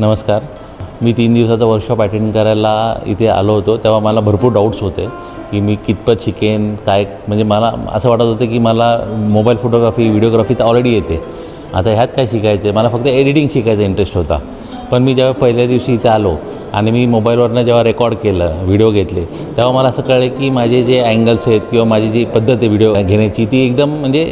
नमस्कार. मी 3 दिवसाचा workshop attend करायला इथे आलो होतो. तेव्हा मला भरपूर डाऊट्स होते की मी कितपत शिकेन काय. म्हणजे मला असं वाटत होतं की मला मोबाईल फोटोग्राफी व्हिडिओग्राफी तर ऑलरेडी येते, आता ह्यात काय शिकायचं आहे. मला फक्त एडिटिंग शिकायचा इंटरेस्ट होता. पण मी जेव्हा पहिल्या दिवशी इथे आलो आणि मी मोबाईलवरनं जेव्हा रेकॉर्ड केलं, व्हिडिओ घेतले, तेव्हा मला असं कळलं की माझे जे अँगल्स आहेत किंवा माझी जी पद्धत आहे व्हिडिओ घेण्याची ती एकदम म्हणजे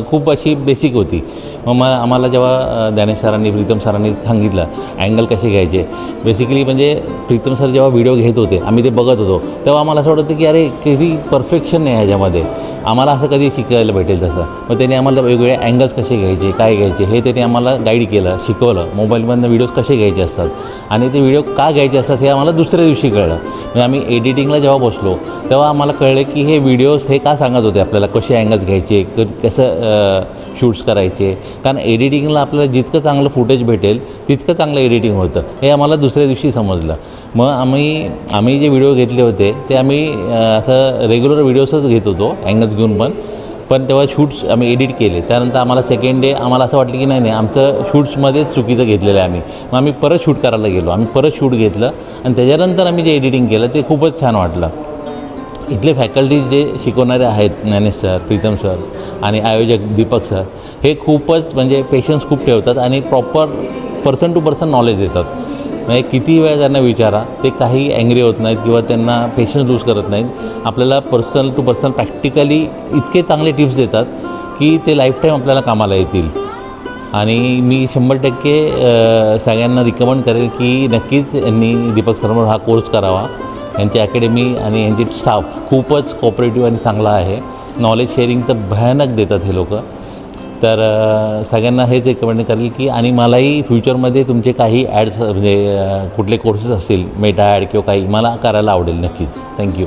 खूप अशी बेसिक होती. मग आम्हाला जेव्हा ज्ञानेश सरांनी प्रीतम सरांनी सांगितलं अँगल कसे घ्यायचे, बेसिकली म्हणजे प्रीतम सर जेव्हा व्हिडिओ घेत होते आम्ही ते बघत होतो तेव्हा आम्हाला असं वाटत होतं की अरे किती परफेक्शन नाही ह्याच्यामध्ये, आम्हाला असं कधी शिकायला भेटेल तसं. मग त्यांनी आम्हाला वेगवेगळे अँगल्स कसे घ्यायचे काय घ्यायचे हे त्यांनी आम्हाला गाईड केलं, शिकवलं. मोबाईलमधनं व्हिडिओज कसे घ्यायचे असतात आणि ते व्हिडिओ का घ्यायचे असतात हे आम्हाला दुसऱ्या दिवशी कळलं. म्हणजे आम्ही एडिटिंगला जेव्हा बसलो तेव्हा आम्हाला कळलं की हे व्हिडिओज हे का सांगत होते आपल्याला, कसे अँगल्स घ्यायचे, कसं शूट्स करायचे. कारण एडिटिंगला आपल्याला जितकं चांगलं फुटेज भेटेल तितकं चांगलं एडिटिंग होतं हे आम्हाला दुसऱ्या दिवशी समजलं. मग आम्ही जे व्हिडिओ घेतले होते ते आम्ही असं रेग्युलर व्हिडिओजच घेत होतो अँगल्स घेऊन. पण तेव्हा शूट्स आम्ही एडिट केले. त्यानंतर आम्हाला सेकंड डे आम्हाला असं वाटलं की नाही आमचं शूट्समध्येच चुकीचं घेतलेलं आहे. मग आम्ही परत शूट करायला गेलो. आम्ही परत शूट घेतलं आणि त्याच्यानंतर आम्ही जे एडिटिंग केलं ते खूपच छान वाटलं. इथले फॅकल्टीज जे शिकवणारे आहेत ज्ञानेश सर, प्रीतम सर आणि आयोजक दीपक सर हे खूपच म्हणजे पेशन्स खूप ठेवतात आणि proper person to person knowledge देतात. म्हणजे किती वेळा त्यांना विचारा ते काही ॲंग्री होत नाहीत किंवा त्यांना पेशन्स लूज करत नाहीत. आपल्याला पर्सनल टू पर्सन प्रॅक्टिकली इतके चांगले टिप्स देतात की ते लाईफटाईम आपल्याला कामाला येतील. आणि मी 100% सगळ्यांना रिकमेंड करेन की नक्कीच यांनी दीपक सरवर हा कोर्स करावा. यांची अकॅडमी आणि यांची स्टाफ खूपच कोऑपरेटिव्ह आणि चांगला आहे. नॉलेज शेअरिंग तर भयानक देतात हे लोक. तर सगळ्यांना हेच रिकमेंड करेल की आणि मलाही फ्युचरमध्ये तुमचे काही ॲड्स म्हणजे कुठले कोर्सेस असतील मेटा ॲड किंवा काही मला करायला आवडेल नक्कीच. थँक्यू.